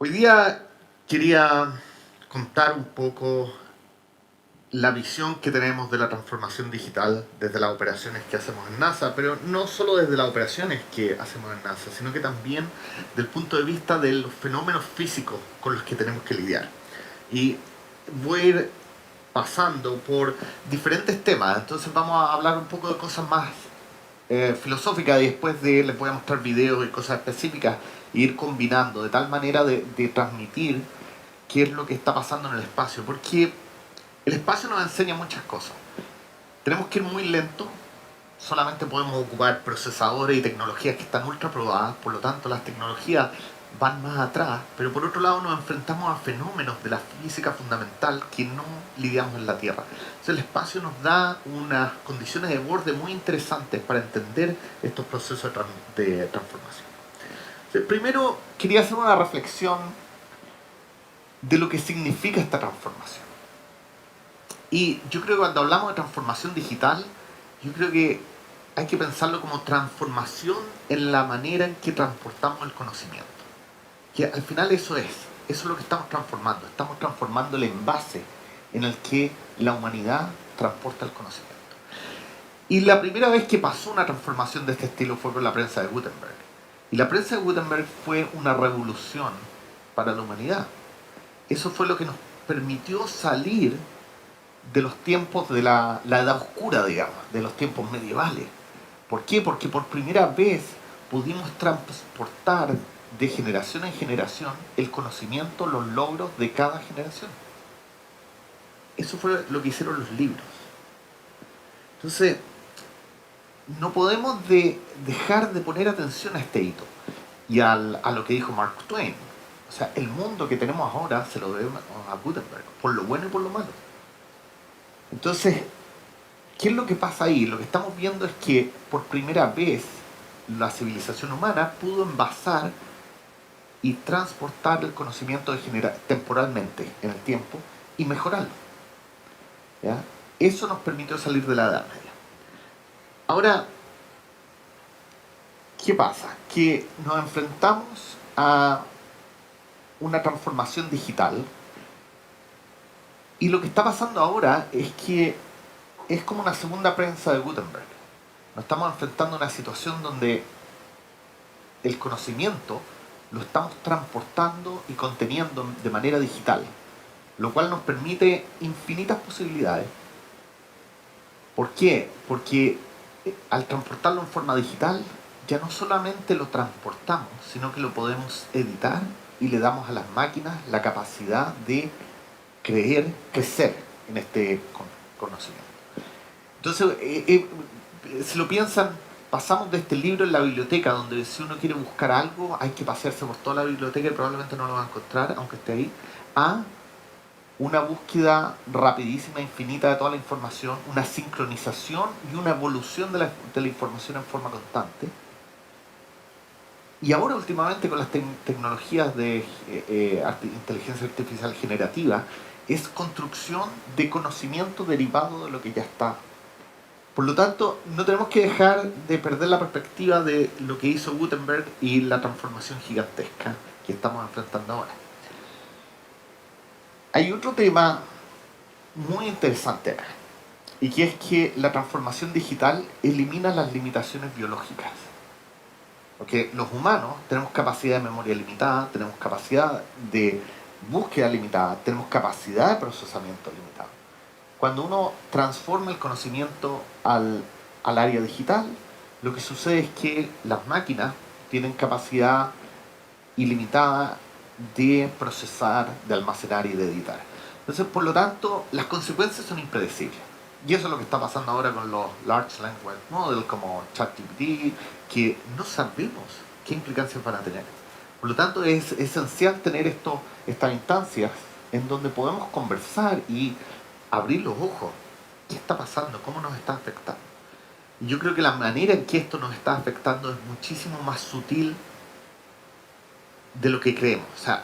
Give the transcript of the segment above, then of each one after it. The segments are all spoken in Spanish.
Hoy día quería contar un poco la visión que tenemos de la transformación digital desde las operaciones que hacemos en NASA, pero no solo desde las operaciones que hacemos en NASA, sino que también del punto de vista de los fenómenos físicos con los que tenemos que lidiar. Y voy a ir pasando por diferentes temas, entonces vamos a hablar un poco de cosas más filosóficas y después les voy a mostrar videos y cosas específicas e ir combinando de tal manera de transmitir qué es lo que está pasando en el espacio, porque el espacio nos enseña muchas cosas. Tenemos que ir muy lento, solamente podemos ocupar procesadores y tecnologías que están ultra probadas, por lo tanto las tecnologías van más atrás, pero por otro lado nos enfrentamos a fenómenos de la física fundamental que no lidiamos en la Tierra. Entonces el espacio nos da unas condiciones de borde muy interesantes para entender estos procesos de transformación. Entonces, primero quería hacer una reflexión de lo que significa esta transformación. Y yo creo que cuando hablamos de transformación digital, yo creo que hay que pensarlo como transformación en la manera en que transportamos el conocimiento. Que al final eso es lo que estamos transformando el envase en el que la humanidad transporta el conocimiento. Y la primera vez que pasó una transformación de este estilo fue con la prensa de Gutenberg. Y la prensa de Gutenberg fue una revolución para la humanidad. Eso fue lo que nos permitió salir de los tiempos de la edad oscura, digamos, de los tiempos medievales. ¿Por qué? Porque por primera vez pudimos transportar de generación en generación el conocimiento, los logros de cada generación. Eso fue lo que hicieron los libros. Entonces, no podemos dejar de poner atención a este hito y a lo que dijo Mark Twain. O sea, el mundo que tenemos ahora se lo debemos a Gutenberg, por lo bueno y por lo malo. Entonces, ¿qué es lo que pasa ahí? Lo que estamos viendo es que por primera vez la civilización humana pudo envasar y transportar el conocimiento temporalmente en el tiempo y mejorarlo. ¿Ya? Eso nos permitió salir de la Edad Media. Ahora, ¿qué pasa? Que nos enfrentamos a una transformación digital y lo que está pasando ahora es que es como una segunda prensa de Gutenberg. Nos estamos enfrentando a una situación donde el conocimiento lo estamos transportando y conteniendo de manera digital, lo cual nos permite infinitas posibilidades. ¿Por qué? Porque al transportarlo en forma digital, ya no solamente lo transportamos, sino que lo podemos editar y le damos a las máquinas la capacidad de crecer en este conocimiento. Entonces, si lo piensan, pasamos de este libro en la biblioteca, donde si uno quiere buscar algo, hay que pasearse por toda la biblioteca y probablemente no lo va a encontrar, aunque esté ahí, a una búsqueda rapidísima, infinita de toda la información, una sincronización y una evolución de la información en forma constante. Y ahora últimamente con las tecnologías de inteligencia artificial generativa, es construcción de conocimiento derivado de lo que ya está. Por lo tanto, no tenemos que dejar de perder la perspectiva de lo que hizo Gutenberg y la transformación gigantesca que estamos enfrentando ahora. Hay otro tema muy interesante acá, y que es que la transformación digital elimina las limitaciones biológicas. Porque los humanos tenemos capacidad de memoria limitada, tenemos capacidad de búsqueda limitada, tenemos capacidad de procesamiento limitada. Cuando uno transforma el conocimiento al área digital, lo que sucede es que las máquinas tienen capacidad ilimitada de procesar, de almacenar y de editar. Entonces, por lo tanto, las consecuencias son impredecibles. Y eso es lo que está pasando ahora con los Large Language Models como ChatGPT, que no sabemos qué implicancias van a tener. Por lo tanto, es esencial tener estas instancias en donde podemos conversar y abrir los ojos. ¿Qué está pasando? ¿Cómo nos está afectando? Y yo creo que la manera en que esto nos está afectando es muchísimo más sutil de lo que creemos. O sea,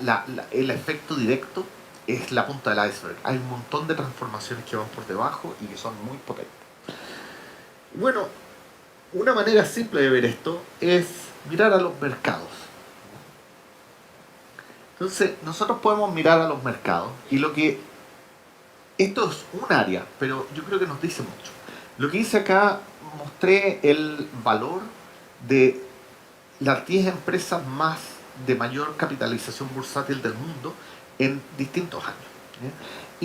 el efecto directo es la punta del iceberg. Hay un montón de transformaciones que van por debajo y que son muy potentes. Bueno, una manera simple de ver esto es mirar a los mercados. Entonces, nosotros podemos mirar a los mercados y lo que... Esto es un área, pero yo creo que nos dice mucho. Lo que hice acá, mostré el valor de las 10 empresas más de mayor capitalización bursátil del mundo en distintos años. ¿Ya?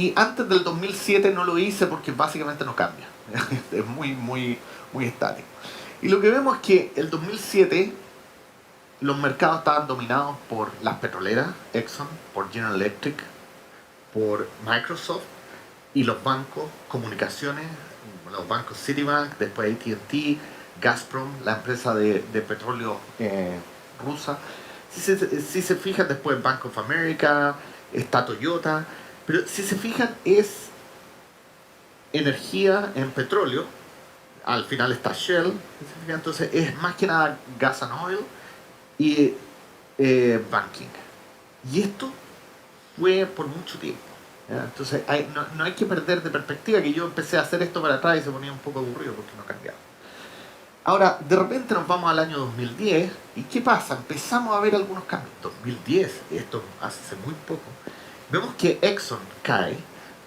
Y antes del 2007 no lo hice porque básicamente no cambia. Es muy estático. Y lo que vemos es que el 2007 los mercados estaban dominados por las petroleras, Exxon, por General Electric, por Microsoft y los bancos, comunicaciones, los bancos Citibank, después AT&T, Gazprom, la empresa de petróleo rusa. Si se fijan, después Bank of America, está Toyota, pero si se fijan es energía en petróleo, al final está Shell, entonces es más que nada gas and oil y banking. Y esto fue por mucho tiempo. ¿Ya? Entonces no hay que perder de perspectiva que yo empecé a hacer esto para atrás y se ponía un poco aburrido porque no cambiaba. Ahora, de repente nos vamos al año 2010 y ¿qué pasa? Empezamos a ver algunos cambios. 2010, esto hace muy poco, vemos que Exxon cae,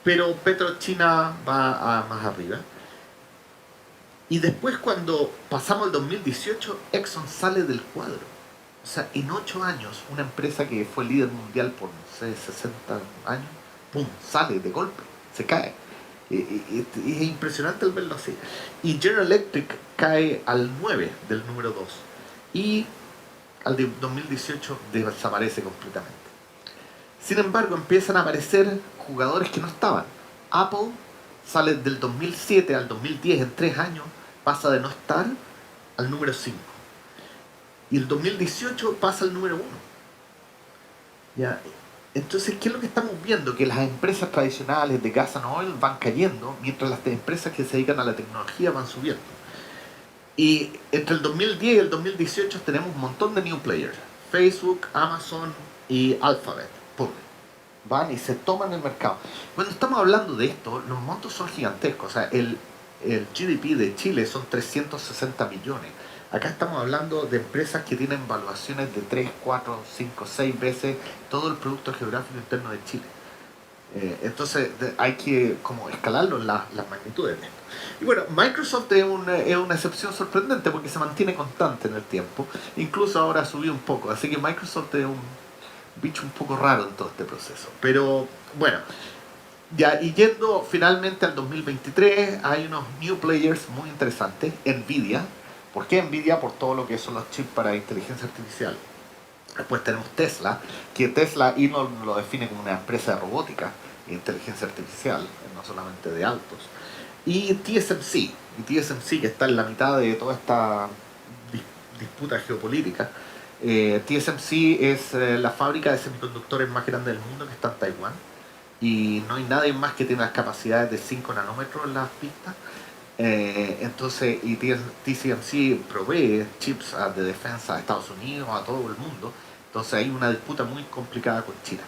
pero PetroChina va más arriba. Y después cuando pasamos al 2018, Exxon sale del cuadro. O sea, en 8 años, una empresa que fue líder mundial por, no sé, 60 años, ¡pum!, sale de golpe, se cae. Es impresionante el verlo así. Y General Electric cae al 9 del número 2. Y al 2018 desaparece completamente. Sin embargo, empiezan a aparecer jugadores que no estaban. Apple sale del 2007 al 2010 en 3 años, pasa de no estar al número 5. Y el 2018 pasa al número 1. ¿Ya? Entonces, ¿qué es lo que estamos viendo? Que las empresas tradicionales de gas and oil van cayendo, mientras las empresas que se dedican a la tecnología van subiendo. Y entre el 2010 y el 2018 tenemos un montón de new players. Facebook, Amazon y Alphabet. ¡Pum! Van y se toman el mercado. Cuando estamos hablando de esto, los montos son gigantescos. O sea, el GDP de Chile son 360 millones. Acá estamos hablando de empresas que tienen valuaciones de 3, 4, 5, 6 veces todo el producto geográfico interno de Chile. Entonces hay que como escalarlo en las magnitudes de esto. Y bueno, Microsoft es una excepción sorprendente porque se mantiene constante en el tiempo. Incluso ahora ha subido un poco. Así que Microsoft es un bicho un poco raro en todo este proceso. Pero bueno, ya, y yendo finalmente al 2023, hay unos new players muy interesantes. Nvidia. ¿Por qué Nvidia? Por todo lo que son los chips para inteligencia artificial. Después tenemos Tesla, que Tesla Elon lo define como una empresa de robótica e inteligencia artificial, no solamente de autos. Y TSMC, que está en la mitad de toda esta disputa geopolítica. TSMC es la fábrica de semiconductores más grande del mundo, que está en Taiwán. Y no hay nadie más que tenga las capacidades de 5 nanómetros en las pistas. Entonces, y TSMC provee chips de defensa a Estados Unidos, a todo el mundo. Entonces hay una disputa muy complicada con China.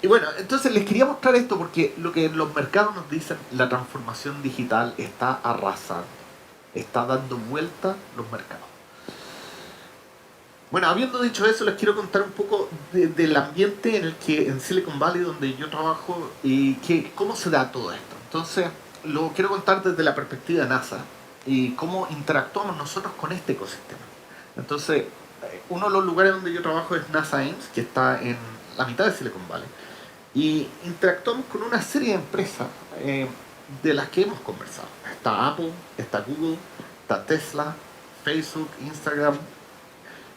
Y bueno, entonces les quería mostrar esto porque lo que los mercados nos dicen, la transformación digital está arrasando, está dando vuelta los mercados. Bueno, habiendo dicho eso, les quiero contar un poco del ambiente en Silicon Valley, donde yo trabajo, y cómo se da todo esto. Entonces, lo quiero contar desde la perspectiva de NASA y cómo interactuamos nosotros con este ecosistema. Entonces, uno de los lugares donde yo trabajo es NASA Ames, que está en la mitad de Silicon Valley, y interactuamos con una serie de empresas de las que hemos conversado. Está Apple, está Google, está Tesla, Facebook, Instagram,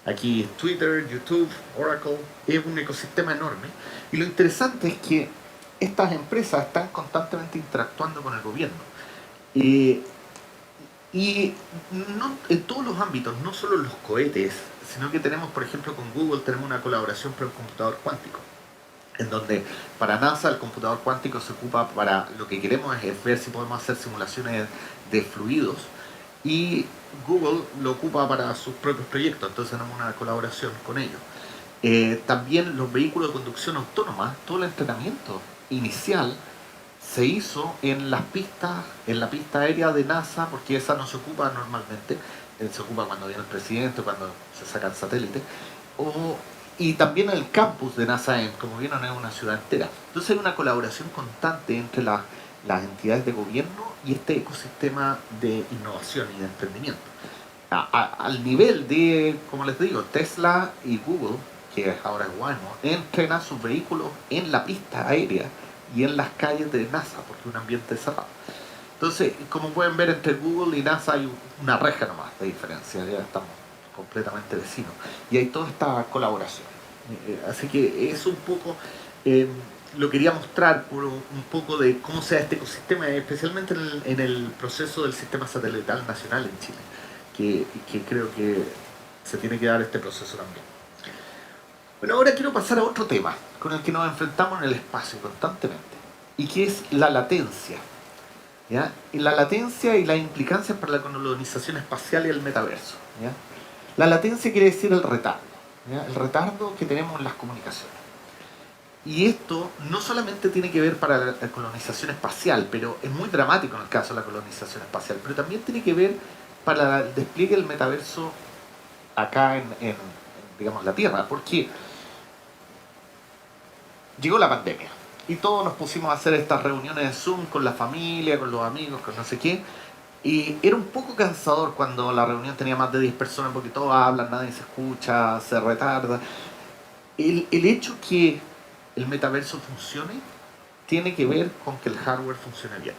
aquí Twitter, YouTube, Oracle. Es un ecosistema enorme. Y lo interesante es que estas empresas están constantemente interactuando con el gobierno. Y no, en todos los ámbitos, no solo en los cohetes, sino que tenemos, por ejemplo, con Google tenemos una colaboración para el computador cuántico, en donde para NASA el computador cuántico se ocupa para lo que queremos es ver si podemos hacer simulaciones de fluidos, y Google lo ocupa para sus propios proyectos, entonces tenemos una colaboración con ellos. También los vehículos de conducción autónoma, todo el entrenamiento inicial se hizo en las pistas, en la pista aérea de NASA, porque esa no se ocupa normalmente, se ocupa cuando viene el presidente, cuando se sacan satélites, y también el campus de NASA, como vieron, es una ciudad entera. Entonces hay una colaboración constante entre las entidades de gobierno y este ecosistema de innovación y de emprendimiento. Al nivel de, como les digo, Tesla y Google, que ahora es Waymo, entrenan sus vehículos en la pista aérea y en las calles de NASA, porque es un ambiente cerrado. Entonces, como pueden ver, entre Google y NASA hay una reja nomás de diferencia, ya estamos completamente vecinos. Y hay toda esta colaboración. Así que es un poco, lo quería mostrar por un poco de cómo sea este ecosistema, especialmente en el proceso del sistema satelital nacional en Chile, que creo que se tiene que dar este proceso también. Bueno, ahora quiero pasar a otro tema con el que nos enfrentamos en el espacio constantemente, y que es la latencia. ¿Ya? Y la latencia y las implicancias para la colonización espacial y el metaverso. ¿Ya? La latencia quiere decir el retardo, ¿ya? El retardo que tenemos en las comunicaciones. Y esto no solamente tiene que ver para la colonización espacial, pero es muy dramático en el caso de la colonización espacial, pero también tiene que ver para el despliegue del metaverso acá digamos, la Tierra, porque llegó la pandemia y todos nos pusimos a hacer estas reuniones de Zoom con la familia, con los amigos, con no sé qué, y era un poco cansador cuando la reunión tenía más de 10 personas porque todos hablan, nadie se escucha, se retarda. El hecho que el metaverso funcione tiene que ver con que el hardware funcione bien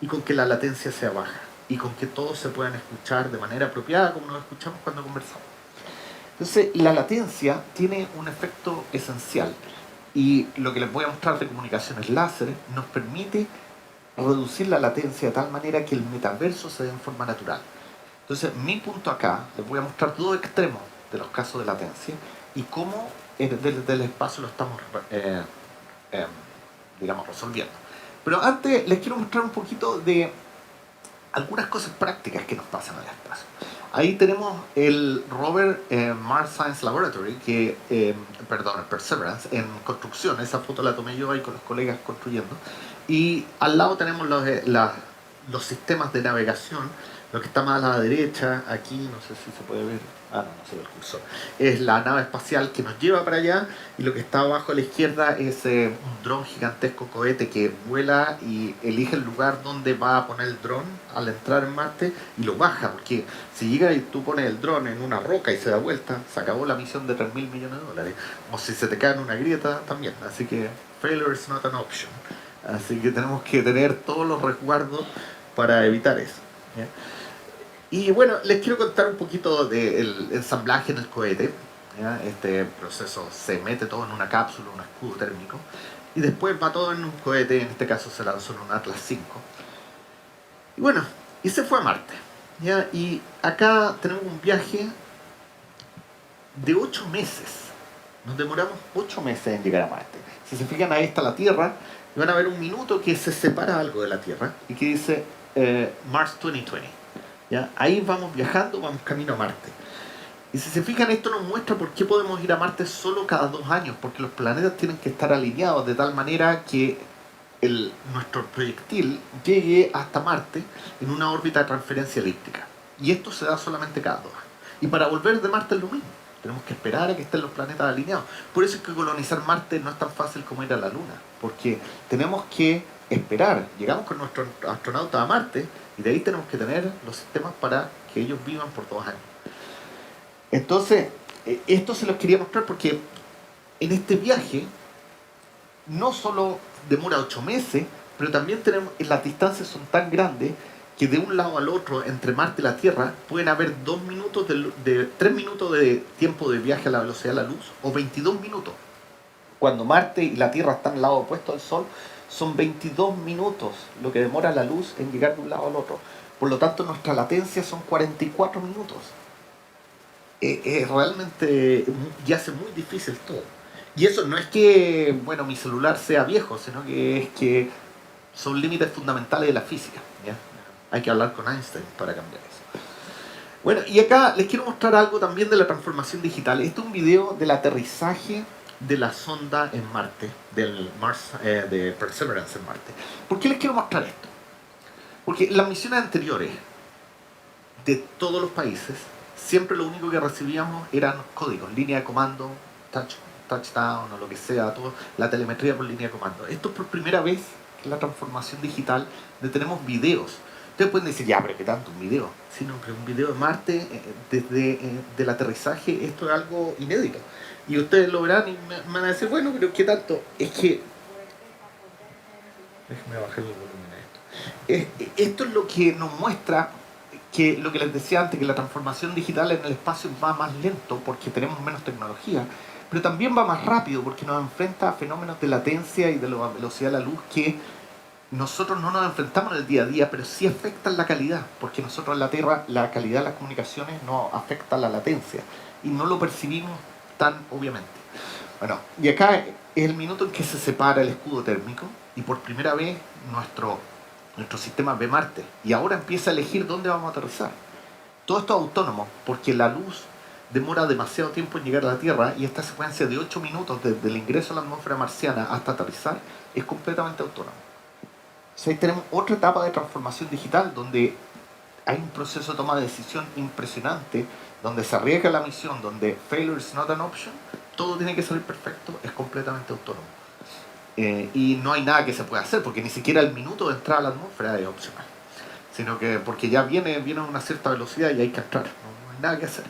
y con que la latencia sea baja y con que todos se puedan escuchar de manera apropiada como nos escuchamos cuando conversamos. Entonces, la latencia tiene un efecto esencial y lo que les voy a mostrar de comunicaciones láser nos permite reducir la latencia de tal manera que el metaverso se dé en forma natural. Entonces, mi punto acá, les voy a mostrar dos extremos de los casos de latencia y cómo desde el espacio lo estamos, eh, digamos, resolviendo. Pero antes les quiero mostrar un poquito de algunas cosas prácticas que nos pasan en el espacio. Ahí tenemos el rover Mars Science Laboratory, perdón, el Perseverance, en construcción. Esa foto la tomé yo ahí con los colegas construyendo. Y al lado tenemos los sistemas de navegación. Lo que está más a la derecha, aquí, no sé si se puede ver, no se ve el cursor, es la nave espacial que nos lleva para allá, y lo que está abajo a la izquierda es un dron gigantesco cohete que vuela y elige el lugar donde va a poner el dron al entrar en Marte y lo baja, porque si llega y tú pones el dron en una roca y se da vuelta, se acabó la misión de $3.000 millones. O si se te cae en una grieta, también. Así que failure is not an option. Así que tenemos que tener todos los resguardos para evitar eso. ¿Ya? Y bueno, les quiero contar un poquito del ensamblaje en el cohete. ¿Ya? Este proceso se mete todo en una cápsula, un escudo térmico, y después va todo en un cohete. En este caso se lanzó en un Atlas V. Y bueno, y se fue a Marte. ¿Ya? Y acá tenemos un viaje de 8 meses. Nos demoramos 8 meses en llegar a Marte. Si se fijan, ahí está la Tierra, y van a ver un minuto que se separa algo de la Tierra y que dice Mars 2020. ¿Ya? Ahí vamos viajando, vamos camino a Marte. Y si se fijan, esto nos muestra por qué podemos ir a Marte solo cada 2 años, porque los planetas tienen que estar alineados de tal manera que nuestro proyectil llegue hasta Marte en una órbita de transferencia elíptica. Y esto se da solamente cada 2 años. Y para volver de Marte es lo mismo. Tenemos que esperar a que estén los planetas alineados. Por eso es que colonizar Marte no es tan fácil como ir a la Luna, porque tenemos que esperar. Llegamos con nuestros astronautas a Marte y de ahí tenemos que tener los sistemas para que ellos vivan por 2 años. Entonces, esto se los quería mostrar porque en este viaje no solo demora 8 meses, pero también las distancias son tan grandes que de un lado al otro, entre Marte y la Tierra, pueden haber 3 minutos de tiempo de viaje a la velocidad de la luz, o 22 minutos. Cuando Marte y la Tierra están al lado opuesto al Sol, son 22 minutos lo que demora la luz en llegar de un lado al otro. Por lo tanto, nuestra latencia son 44 minutos. Realmente ya hace muy difícil todo. Y eso no es que, bueno, mi celular sea viejo, sino que es que son límites fundamentales de la física. ¿Ya? Hay que hablar con Einstein para cambiar eso. Bueno, y acá les quiero mostrar algo también de la transformación digital. Este es un video del aterrizaje de la sonda en Marte, de Perseverance en Marte. ¿Por qué les quiero mostrar esto? Porque las misiones anteriores de todos los países, siempre lo único que recibíamos eran códigos, línea de comando, touchdown o lo que sea, todo, la telemetría por línea de comando. Esto es por primera vez que la transformación digital de tenemos videos. Ustedes pueden decir, ya, pero ¿qué tanto un video? Sí, no, pero un video de Marte, desde del aterrizaje, esto es algo inédito. Y ustedes lo verán y me van a decir, bueno, pero ¿qué tanto? Es que... Déjenme bajar el volumen a esto. Esto es lo que nos muestra que lo que les decía antes, que la transformación digital en el espacio va más lento porque tenemos menos tecnología, pero también va más rápido porque nos enfrenta a fenómenos de latencia y de la velocidad de la luz que nosotros no nos enfrentamos en el día a día, pero sí afectan la calidad, porque nosotros en la Tierra la calidad de las comunicaciones no afecta la latencia y no lo percibimos tan obviamente. Bueno, y acá es el minuto en que se separa el escudo térmico y por primera vez nuestro sistema ve Marte y ahora empieza a elegir dónde vamos a aterrizar. Todo esto es autónomo porque la luz demora demasiado tiempo en llegar a la Tierra y esta secuencia de 8 minutos desde el ingreso a la atmósfera marciana hasta aterrizar es completamente autónomo. O sea, ahí tenemos otra etapa de transformación digital donde hay un proceso de toma de decisión impresionante, donde se arriesga la misión, donde failure is not an option, todo tiene que salir perfecto, es completamente autónomo. Y no hay nada que se pueda hacer, porque ni siquiera el minuto de entrar a la atmósfera es opcional, sino que porque ya viene a una cierta velocidad y hay que entrar, no hay nada que hacer.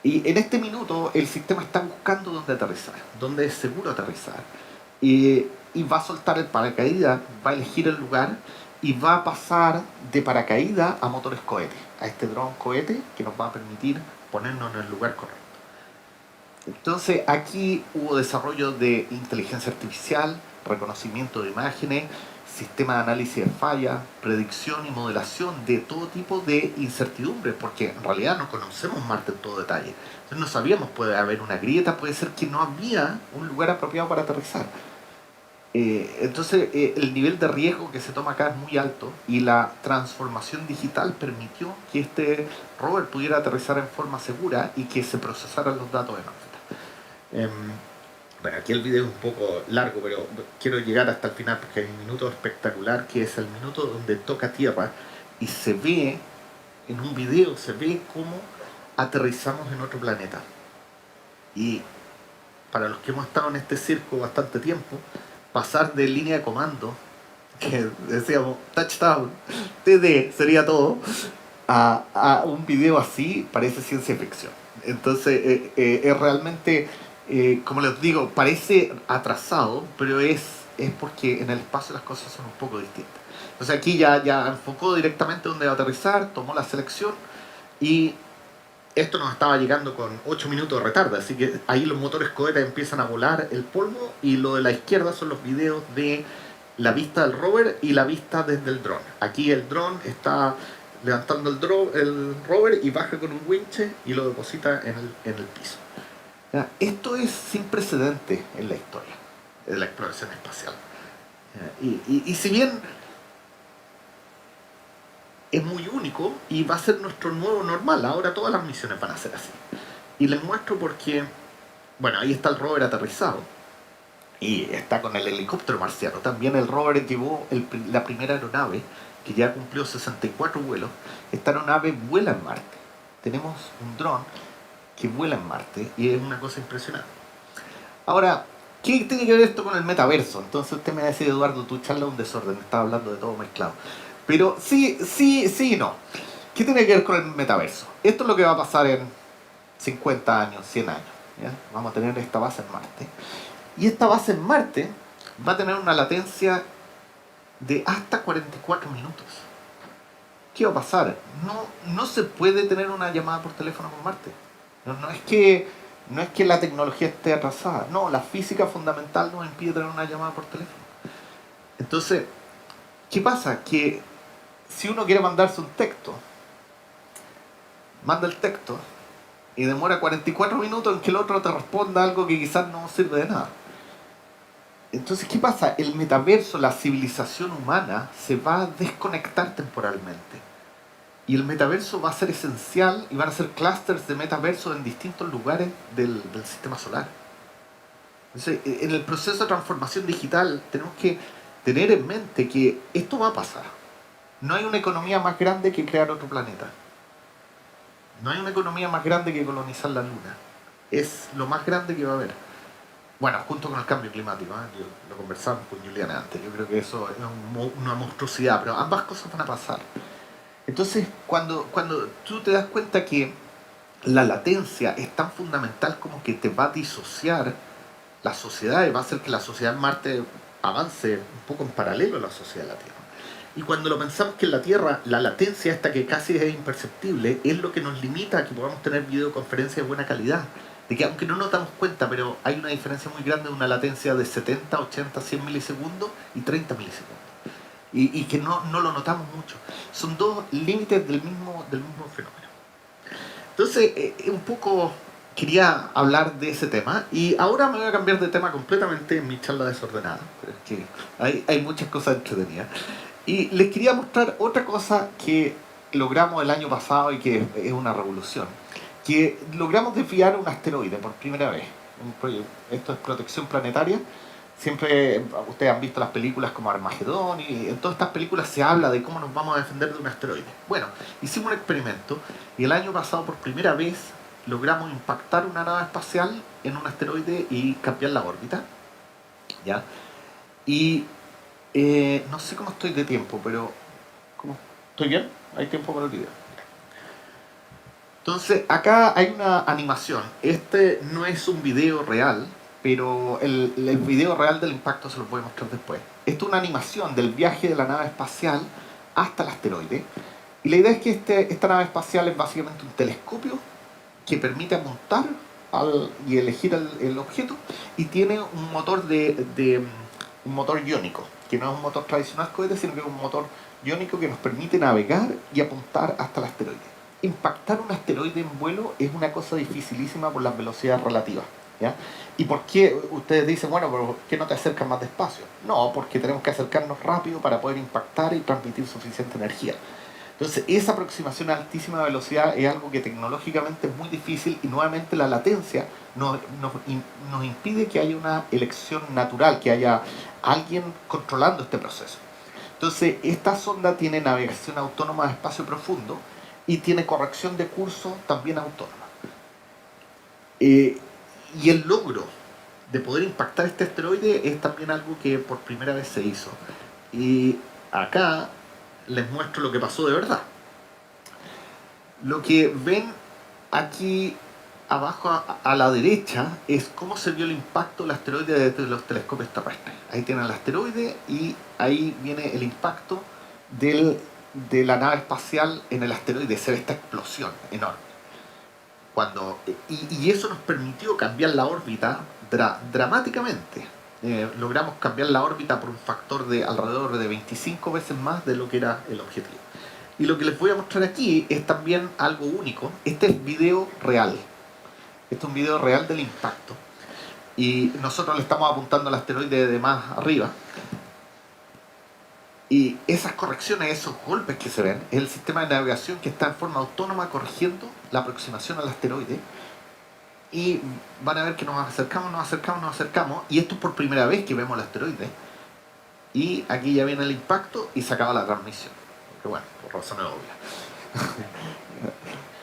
Y en este minuto el sistema está buscando dónde aterrizar, dónde es seguro aterrizar. Y va a soltar el paracaídas, va a elegir el lugar y va a pasar de paracaídas a motores cohete, a este dron cohete que nos va a permitir ponernos en el lugar correcto. Entonces aquí hubo desarrollo de inteligencia artificial, reconocimiento de imágenes, sistema de análisis de fallas, predicción y modelación de todo tipo de incertidumbres, porque en realidad no conocemos Marte en todo detalle. Entonces no sabíamos, puede haber una grieta, puede ser que no había un lugar apropiado para aterrizar. Entonces el nivel de riesgo que se toma acá es muy alto y la transformación digital permitió que este rover pudiera aterrizar en forma segura y que se procesaran los datos en órbita. Bueno, aquí el video es un poco largo, pero quiero llegar hasta el final porque hay un minuto espectacular que es el minuto donde toca tierra y se ve, en un video se ve cómo aterrizamos en otro planeta. Y para los que hemos estado en este circo bastante tiempo, pasar de línea de comando, que decíamos touchdown, TD sería todo, a un video así parece ciencia ficción. Entonces es realmente, como les digo, parece atrasado, pero es porque en el espacio las cosas son un poco distintas. Entonces aquí ya enfocó directamente donde va a aterrizar, tomó la selección y esto nos estaba llegando con 8 minutos de retardo, así que ahí los motores cohete empiezan a volar el polvo y lo de la izquierda son los videos de la vista del rover y la vista desde el dron. Aquí el dron está levantando el rover y baja con un winche y lo deposita en el piso. Ya, esto es sin precedentes en la historia de la exploración espacial. Y si bien es muy único y va a ser nuestro nuevo normal, ahora todas las misiones van a ser así. Y les muestro porque, bueno, ahí está el rover aterrizado y está con el helicóptero marciano. También el rover llevó la primera aeronave que ya cumplió 64 vuelos. Esta aeronave vuela en Marte. Tenemos un dron que vuela en Marte y es una cosa impresionante. Ahora, ¿qué tiene que ver esto con el metaverso? Entonces usted me va a decir, Eduardo, tu charla es un desorden, estaba hablando de todo mezclado. Pero sí y no. ¿Qué tiene que ver con el metaverso? Esto es lo que va a pasar en 50 años, 100 años. ¿Ya? Vamos a tener esta base en Marte. Y esta base en Marte va a tener una latencia de hasta 44 minutos. ¿Qué va a pasar? No se puede tener una llamada por teléfono con Marte. No es que la tecnología esté atrasada. No, la física fundamental nos impide tener una llamada por teléfono. Entonces, ¿qué pasa? Que si uno quiere mandarse un texto, manda el texto y demora 44 minutos en que el otro te responda algo que quizás no sirve de nada. Entonces, ¿qué pasa? El metaverso, la civilización humana, se va a desconectar temporalmente. Y el metaverso va a ser esencial y van a ser clústeres de metaverso en distintos lugares del sistema solar. Entonces, en el proceso de transformación digital tenemos que tener en mente que esto va a pasar. No hay una economía más grande que crear otro planeta. No hay una economía más grande que colonizar la Luna. es lo más grande que va a haber. Bueno, junto con el cambio climático, ¿eh? Yo lo conversamos con Juliana antes, yo creo que eso es una monstruosidad, pero ambas cosas van a pasar. Entonces, cuando tú te das cuenta que la latencia es tan fundamental como que te va a disociar la sociedad y va a hacer que la sociedad en Marte avance un poco en paralelo a la sociedad de la Tierra. Y cuando lo pensamos que en la Tierra, la latencia esta que casi es imperceptible, es lo que nos limita a que podamos tener videoconferencias de buena calidad. De que aunque no nos damos cuenta, pero hay una diferencia muy grande de una latencia de 70, 80, 100 milisegundos y 30 milisegundos. Y que no lo notamos mucho. Son dos límites del mismo fenómeno. Entonces, un poco quería hablar de ese tema y ahora me voy a cambiar de tema completamente en mi charla desordenada, pero es que hay muchas cosas entretenidas. Y les quería mostrar otra cosa que logramos el año pasado y que es una revolución. Que logramos desviar un asteroide por primera vez. Esto es protección planetaria. Siempre ustedes han visto las películas como Armagedón y en todas estas películas se habla de cómo nos vamos a defender de un asteroide. Bueno, hicimos un experimento y el año pasado por primera vez logramos impactar una nave espacial en un asteroide y cambiar la órbita. ¿Ya? Y no sé cómo estoy de tiempo, pero ¿cómo? ¿Estoy bien? ¿Hay tiempo para el video? Entonces, acá hay una animación. Este no es un video real, pero el video real del impacto se lo voy a mostrar después. Esto es una animación del viaje de la nave espacial hasta el asteroide. Y la idea es que esta nave espacial es básicamente un telescopio que permite apuntar y elegir el objeto y tiene un motor un motor iónico, que no es un motor tradicional cohete, sino que es un motor iónico que nos permite navegar y apuntar hasta el asteroide. Impactar un asteroide en vuelo es una cosa dificilísima por las velocidades relativas. ¿Ya? ¿Y por qué ustedes dicen, bueno, pero ¿por qué no te acercas más despacio? No, porque tenemos que acercarnos rápido para poder impactar y transmitir suficiente energía. Entonces, esa aproximación a altísima velocidad es algo que tecnológicamente es muy difícil y nuevamente la latencia nos impide que haya una elección natural, que haya alguien controlando este proceso. Entonces, esta sonda tiene navegación autónoma de espacio profundo y tiene corrección de curso también autónoma. Y el logro de poder impactar este asteroide es también algo que por primera vez se hizo. Y acá les muestro lo que pasó de verdad. Lo que ven aquí abajo a la derecha es cómo se vio el impacto del asteroide desde los telescopios terrestres. Ahí tienen el asteroide y ahí viene el impacto de la nave espacial en el asteroide, se ve esta explosión enorme. Y eso nos permitió cambiar la órbita dramáticamente. Logramos cambiar la órbita por un factor de alrededor de 25 veces más de lo que era el objetivo. Y lo que les voy a mostrar aquí es también algo único. Este es video real. Este es un video real del impacto. Y nosotros le estamos apuntando al asteroide de más arriba. Y esas correcciones, esos golpes que se ven, es el sistema de navegación que está en forma autónoma corrigiendo la aproximación al asteroide. Y van a ver que nos acercamos. Y esto es por primera vez que vemos el asteroide. Y aquí ya viene el impacto y se acaba la transmisión. Porque bueno, por razones obvias.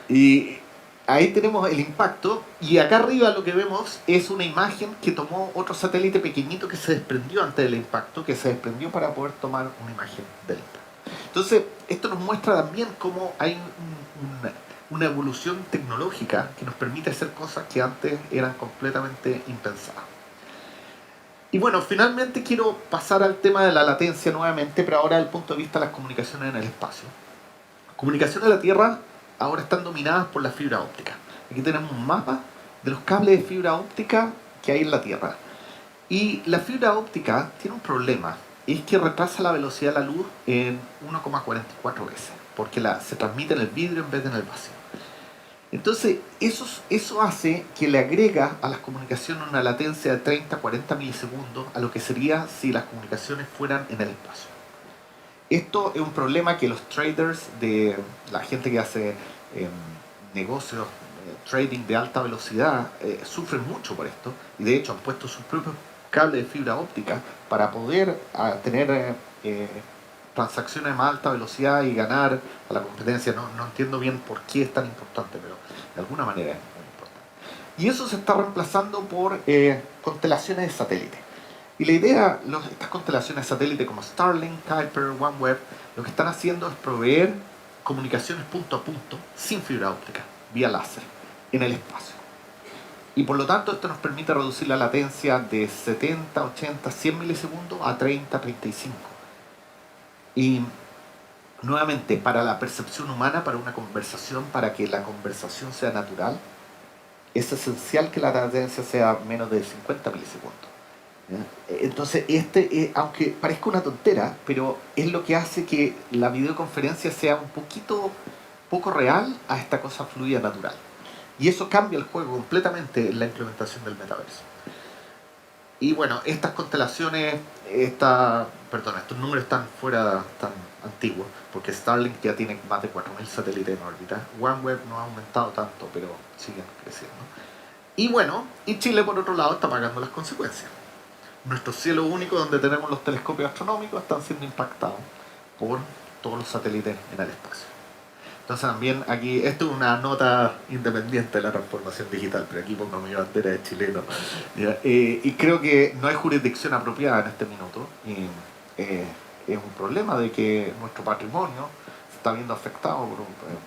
Y ahí tenemos el impacto. Y acá arriba lo que vemos es una imagen que tomó otro satélite pequeñito que se desprendió antes del impacto, que se desprendió para poder tomar una imagen del impacto. Entonces, esto nos muestra también cómo hay una evolución tecnológica que nos permite hacer cosas que antes eran completamente impensadas. Y bueno, finalmente quiero pasar al tema de la latencia nuevamente, pero ahora desde el punto de vista de las comunicaciones en el espacio. Las comunicaciones de la Tierra ahora están dominadas por la fibra óptica. Aquí tenemos un mapa de los cables de fibra óptica que hay en la Tierra. Y la fibra óptica tiene un problema, es que retrasa la velocidad de la luz en 1,44 veces, porque se transmite en el vidrio en vez de en el vacío. Entonces, eso hace que le agrega a las comunicaciones una latencia de 30-40 milisegundos a lo que sería si las comunicaciones fueran en el espacio. Esto es un problema que los traders, de la gente que hace negocios, trading de alta velocidad, sufren mucho por esto. Y de hecho han puesto sus propios cables de fibra óptica para poder tener transacciones de más alta velocidad y ganar a la competencia. No entiendo bien por qué es tan importante, pero de alguna manera es muy importante. Y eso se está reemplazando por constelaciones de satélite. Y la idea, estas constelaciones de satélite como Starlink, Kuiper, OneWeb, lo que están haciendo es proveer comunicaciones punto a punto, sin fibra óptica, vía láser, en el espacio. Y por lo tanto esto nos permite reducir la latencia de 70, 80, 100 milisegundos a 30, 35. Y nuevamente, para la percepción humana, para una conversación, para que la conversación sea natural, es esencial que la latencia sea menos de 50 milisegundos. ¿Ya? Entonces, aunque parezca una tontera, pero es lo que hace que la videoconferencia sea un poco real a esta cosa fluida natural. Y eso cambia el juego completamente en la implementación del metaverso. Y bueno, estas constelaciones, estos números están tan antiguos, porque Starlink ya tiene más de 4.000 satélites en órbita. OneWeb no ha aumentado tanto, pero siguen creciendo. Y bueno, y Chile por otro lado está pagando las consecuencias. Nuestro cielo único, donde tenemos los telescopios astronómicos, están siendo impactados por todos los satélites en el espacio. Entonces también aquí, esto es una nota independiente de la transformación digital, pero aquí pongo mi bandera de chileno. Y creo que no hay jurisdicción apropiada en este minuto. Y es un problema de que nuestro patrimonio se está viendo afectado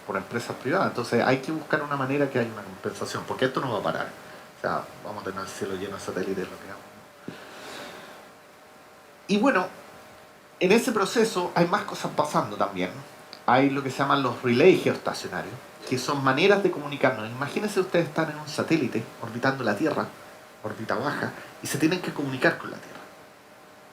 por empresas privadas. Entonces hay que buscar una manera que haya una compensación, porque esto no va a parar. O sea, vamos a tener el cielo lleno de satélites, lo que hagamos. Y bueno, en ese proceso hay más cosas pasando también. Hay lo que se llaman los relays geoestacionarios, que son maneras de comunicarnos. Imagínense ustedes están en un satélite orbitando la Tierra, órbita baja, y se tienen que comunicar con la Tierra.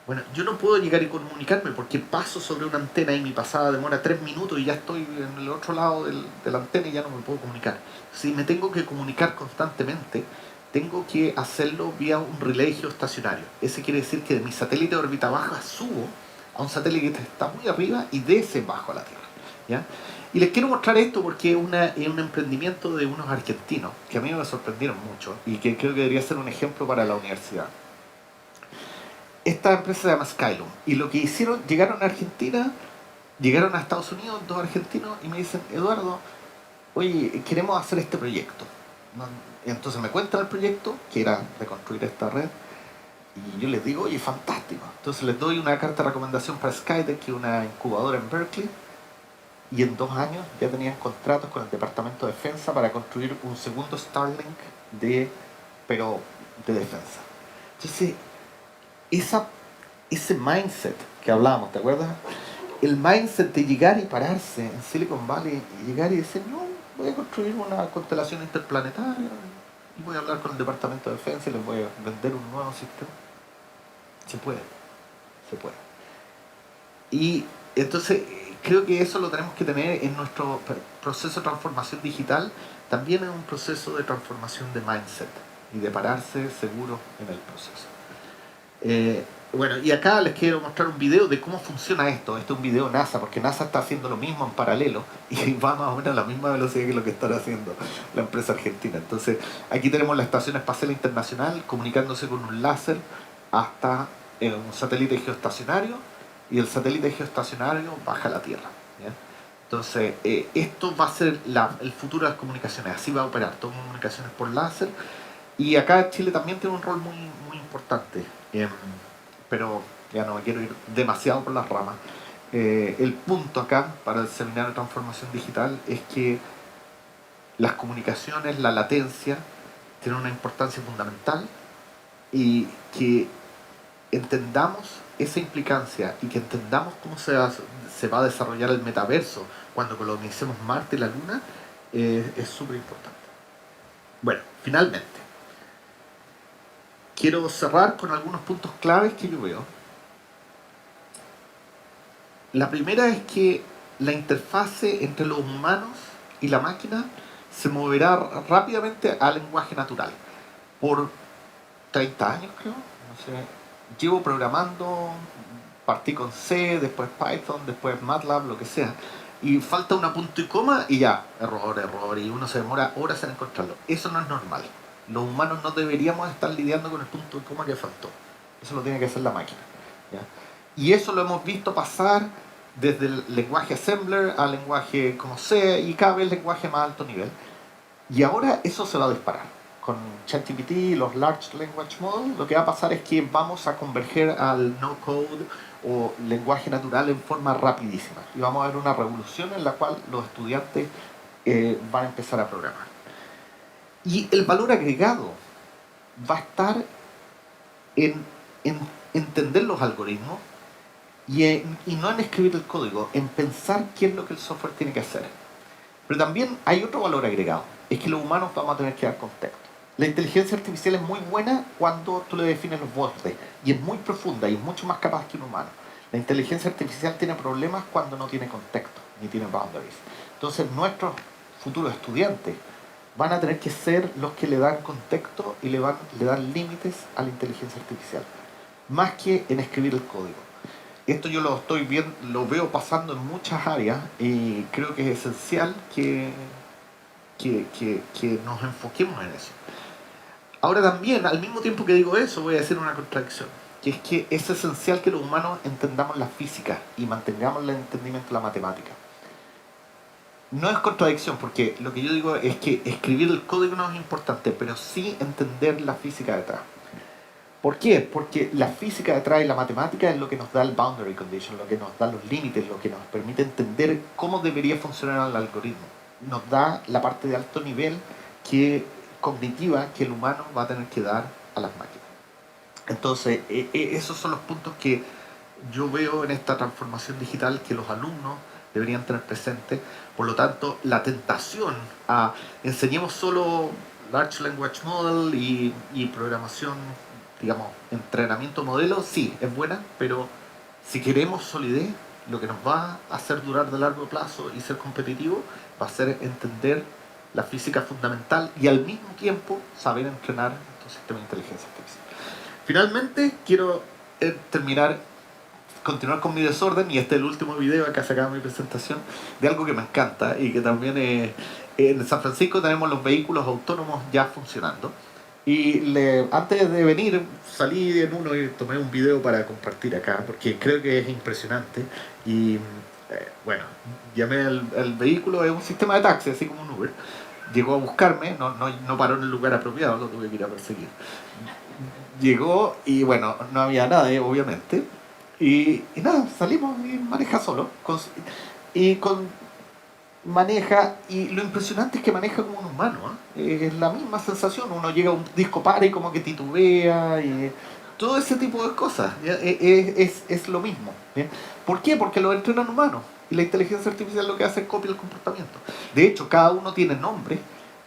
Bueno, yo no puedo llegar y comunicarme porque paso sobre una antena y mi pasada demora 3 minutos y ya estoy en el otro lado de la antena y ya no me puedo comunicar. Si me tengo que comunicar constantemente, tengo que hacerlo vía un relay geoestacionario. Ese quiere decir que de mi satélite de órbita baja subo a un satélite que está muy arriba y de ese bajo a la Tierra. ¿Ya? Y les quiero mostrar esto porque es un emprendimiento de unos argentinos que a mí me sorprendieron mucho y que creo que debería ser un ejemplo para la universidad. Esta empresa se llama Skylum y lo que hicieron, llegaron a Argentina, llegaron a Estados Unidos, 2 argentinos, y me dicen: Eduardo, oye, queremos hacer este proyecto. Entonces me cuentan el proyecto, que era reconstruir esta red, y yo les digo: oye, fantástico. Entonces les doy una carta de recomendación para Skydeck, que es una incubadora en Berkeley, y en 2 años ya tenían contratos con el Departamento de Defensa para construir un segundo Starlink pero de defensa. Entonces, ese mindset que hablábamos, ¿te acuerdas? El mindset de llegar y pararse en Silicon Valley y llegar y decir: no, voy a construir una constelación interplanetaria y voy a hablar con el Departamento de Defensa y les voy a vender un nuevo sistema. Se puede. Y entonces creo que eso lo tenemos que tener en nuestro proceso de transformación digital. También es un proceso de transformación de mindset y de pararse seguro en el proceso. Bueno, y acá les quiero mostrar un video de cómo funciona esto. Este es un video NASA, porque NASA está haciendo lo mismo en paralelo y va más o menos a la misma velocidad que lo que está haciendo la empresa argentina. Entonces, aquí tenemos la Estación Espacial Internacional comunicándose con un láser hasta un satélite geoestacionario, y el satélite geoestacionario baja a la Tierra. ¿Ya? Entonces, esto va a ser el futuro de las comunicaciones. Así va a operar, todas comunicaciones por láser. Y acá Chile también tiene un rol muy, muy importante. Pero ya no me quiero ir demasiado por las ramas. El punto acá para el seminario de transformación digital es que las comunicaciones, la latencia, tienen una importancia fundamental, y que entendamos esa implicancia y que entendamos cómo se va a desarrollar el metaverso cuando colonicemos Marte y la Luna es súper importante. Bueno, finalmente quiero cerrar con algunos puntos claves que yo veo. La primera es que la interfase entre los humanos y la máquina se moverá rápidamente al lenguaje natural. Por 30 años, creo, no sé, llevo programando, partí con C, después Python, después MATLAB, lo que sea, y falta una punto y coma y ya, error, y uno se demora horas en encontrarlo. Eso no es normal. Los humanos no deberíamos estar lidiando con el punto y coma que faltó. Eso lo tiene que hacer la máquina. ¿Ya? Y eso lo hemos visto pasar desde el lenguaje assembler al lenguaje como C, y cada vez el lenguaje más alto nivel. Y ahora eso se va a disparar. con ChatGPT, los Large Language Models, lo que va a pasar es que vamos a converger al no-code o lenguaje natural en forma rapidísima. Y vamos a ver una revolución en la cual los estudiantes van a empezar a programar. Y el valor agregado va a estar en entender los algoritmos y no en escribir el código, en pensar qué es lo que el software tiene que hacer. Pero también hay otro valor agregado, es que los humanos vamos a tener que dar contexto. La inteligencia artificial es muy buena cuando tú le defines los bordes, y es muy profunda y es mucho más capaz que un humano. La inteligencia artificial tiene problemas cuando no tiene contexto, ni tiene boundaries. Entonces nuestros futuros estudiantes van a tener que ser los que le dan contexto y le dan límites a la inteligencia artificial, más que en escribir el código. Esto yo lo estoy viendo, lo veo pasando en muchas áreas y creo que es esencial que nos enfoquemos en eso. Ahora también, al mismo tiempo que digo eso, voy a decir una contradicción, que es que es esencial que los humanos entendamos la física y mantengamos el entendimiento de la matemática. No es contradicción, porque lo que yo digo es que escribir el código no es importante, pero sí entender la física detrás. ¿Por qué? Porque la física detrás y la matemática es lo que nos da el boundary condition, lo que nos da los límites, lo que nos permite entender cómo debería funcionar el algoritmo. Nos da la parte de alto nivel cognitiva que el humano va a tener que dar a las máquinas. Entonces, esos son los puntos que yo veo en esta transformación digital que los alumnos deberían tener presentes. Por lo tanto, la tentación a enseñemos solo Large Language Model y programación, digamos, entrenamiento modelo, sí, es buena, pero si queremos solidez, lo que nos va a hacer durar de largo plazo y ser competitivo va a ser entender la física fundamental y al mismo tiempo saber entrenar tu sistema de inteligencia artificial. Finalmente, quiero continuar con mi desorden, y este es el último video que sacaba mi presentación, de algo que me encanta y que también en San Francisco tenemos los vehículos autónomos ya funcionando. Y antes de venir salí en uno y tomé un video para compartir acá, porque creo que es impresionante. Y bueno, llamé al vehículo, es un sistema de taxi, así como un Uber. Llegó a buscarme, no paró en el lugar apropiado, lo tuve que ir a perseguir. Llegó y bueno, no había nadie, obviamente. Y nada, salimos y maneja solo. Maneja, y lo impresionante es que maneja como un humano, ¿eh? Es la misma sensación, uno llega a un disco par y como que titubea y todo ese tipo de cosas, ¿ya? Es lo mismo, ¿ya? ¿Por qué? Porque lo entrenan humanos y la inteligencia artificial lo que hace es copiar el comportamiento. De hecho, cada uno tiene nombre,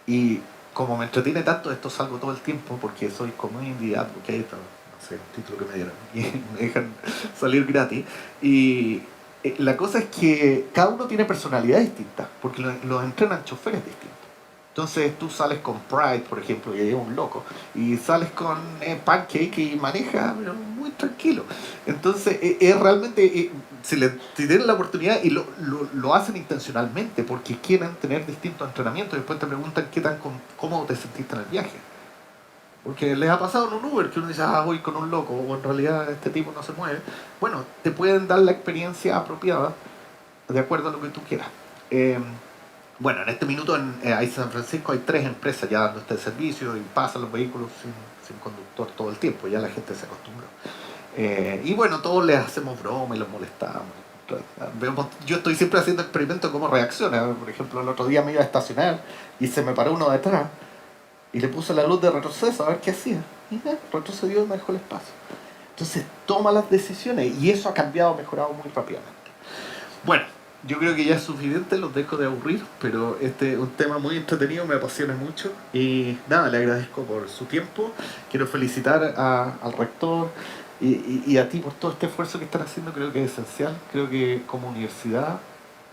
y como me entretiene tanto esto, salgo todo el tiempo porque soy community advocate, no sé, el título que me dieron, y me dejan salir gratis. Y la cosa es que cada uno tiene personalidad distinta, porque los entrenan choferes distintos. Entonces tú sales con Pride, por ejemplo, y es un loco, y sales con Pancake y maneja pero muy tranquilo. Entonces es realmente, si tienen la oportunidad, y lo hacen intencionalmente, porque quieren tener distintos entrenamientos, y después te preguntan qué tan cómodo te sentiste en el viaje. Porque les ha pasado en un Uber que uno dice, voy con un loco, o en realidad este tipo no se mueve. Bueno, te pueden dar la experiencia apropiada de acuerdo a lo que tú quieras. Bueno, en este minuto en San Francisco hay 3 empresas ya dando este servicio y pasan los vehículos sin conductor todo el tiempo, ya la gente se acostumbró. Y bueno, todos les hacemos broma y los molestamos. Yo estoy siempre haciendo experimentos cómo reacciona. Por ejemplo, el otro día me iba a estacionar y se me paró uno detrás y le puse la luz de retroceso a ver qué hacía. Y retrocedió y me dejó el espacio. Entonces toma las decisiones, y eso ha cambiado, mejorado muy rápidamente. Bueno, yo creo que ya es suficiente, los dejo de aburrir, pero este es un tema muy entretenido, me apasiona mucho. Y nada, le agradezco por su tiempo. Quiero felicitar al rector y a ti por todo este esfuerzo que están haciendo, creo que es esencial. Creo que como universidad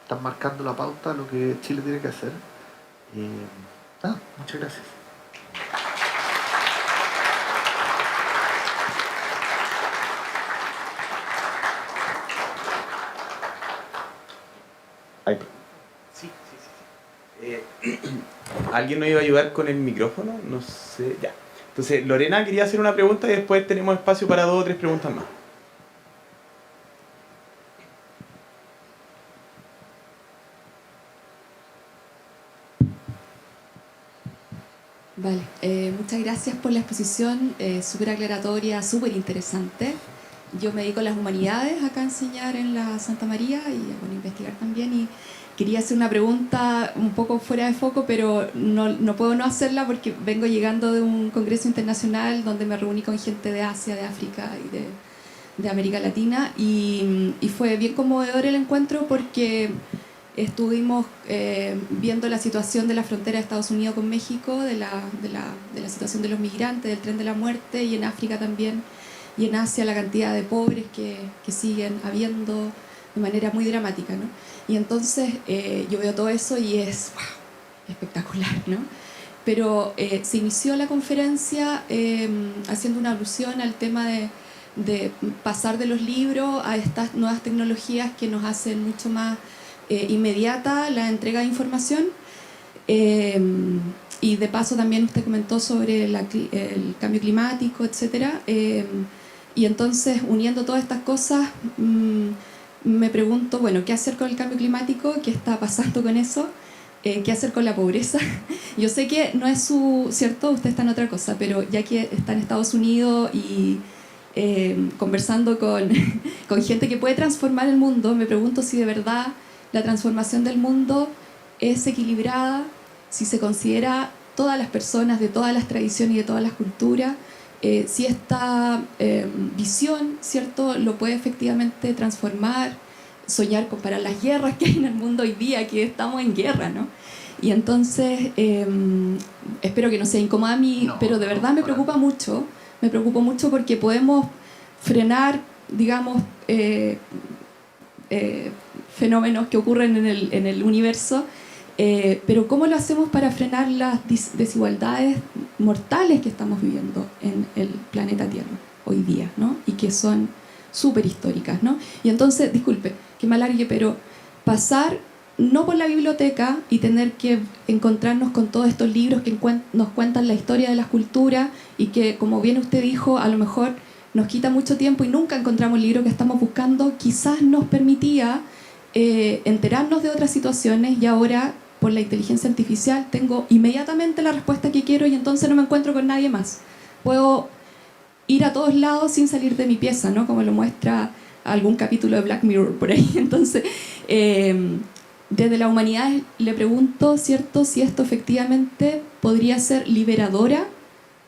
están marcando la pauta de lo que Chile tiene que hacer. Y nada, muchas gracias. Ay, Sí, sí, sí. ¿Alguien nos iba a ayudar con el micrófono? No sé, ya. Entonces, Lorena quería hacer una pregunta y después tenemos espacio para 2 o 3 preguntas más. Vale, muchas gracias por la exposición, súper aclaratoria, súper interesante. Yo me dedico a las humanidades acá a enseñar en la Santa María y bueno, a investigar también. Y quería hacer una pregunta un poco fuera de foco, pero no puedo no hacerla porque vengo llegando de un congreso internacional donde me reuní con gente de Asia, de África y de América Latina y fue bien conmovedor el encuentro porque estuvimos viendo la situación de la frontera de Estados Unidos con México, de la situación de los migrantes, del tren de la muerte, y en África también, y en Asia la cantidad de pobres que siguen habiendo de manera muy dramática, ¿no? Y entonces yo veo todo eso y es wow, espectacular, ¿no? Pero se inició la conferencia haciendo una alusión al tema de pasar de los libros a estas nuevas tecnologías que nos hacen mucho más inmediata la entrega de información. Y de paso también usted comentó sobre el cambio climático, etcétera. Y entonces, uniendo todas estas cosas, me pregunto, bueno, ¿qué hacer con el cambio climático? ¿Qué está pasando con eso? ¿Qué hacer con la pobreza? Yo sé que no es cierto, usted está en otra cosa, pero ya que está en Estados Unidos y conversando con gente que puede transformar el mundo, me pregunto si de verdad la transformación del mundo es equilibrada, si se considera todas las personas de todas las tradiciones y de todas las culturas, si esta visión, ¿cierto?, lo puede efectivamente transformar, soñar con parar las guerras que hay en el mundo hoy día, que estamos en guerra, ¿no? Y entonces, espero que no sea incómoda a mí, pero de verdad me preocupa mucho porque podemos frenar, digamos, fenómenos que ocurren en el universo, pero ¿cómo lo hacemos para frenar las desigualdades mortales que estamos viviendo en el planeta Tierra hoy día, ¿no? Y que son súper históricas, ¿no? Y entonces, disculpe, que me alargue, pero pasar no por la biblioteca y tener que encontrarnos con todos estos libros que nos cuentan la historia de las culturas y que, como bien usted dijo, a lo mejor nos quita mucho tiempo y nunca encontramos el libro que estamos buscando, quizás nos permitía enterarnos de otras situaciones, y ahora por la inteligencia artificial tengo inmediatamente la respuesta que quiero y entonces no me encuentro con nadie más. Puedo ir a todos lados sin salir de mi pieza, ¿no? Como lo muestra algún capítulo de Black Mirror por ahí. Entonces, desde la humanidad le pregunto, ¿cierto?, si esto efectivamente podría ser liberadora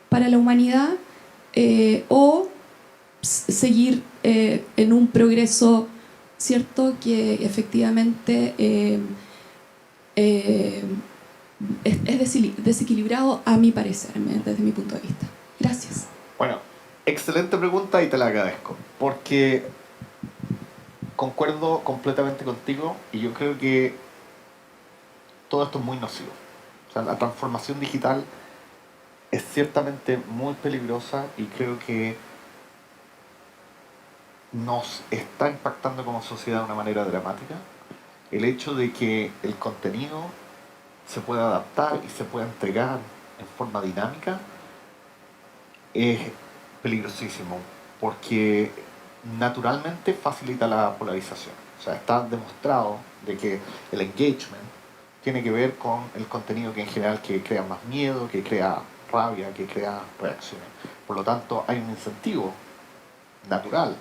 para la humanidad o seguir en un progreso, ¿cierto?, que efectivamente es desequilibrado a mi parecer, desde mi punto de vista. Gracias. Bueno, excelente pregunta y te la agradezco, porque concuerdo completamente contigo y yo creo que todo esto es muy nocivo. O sea, la transformación digital es ciertamente muy peligrosa y creo que nos está impactando como sociedad de una manera dramática. El hecho de que el contenido se pueda adaptar y se pueda entregar en forma dinámica es peligrosísimo, porque naturalmente facilita la polarización. O sea, está demostrado de que el engagement tiene que ver con el contenido que en general que crea más miedo, que crea rabia, que crea reacciones. Por lo tanto, hay un incentivo natural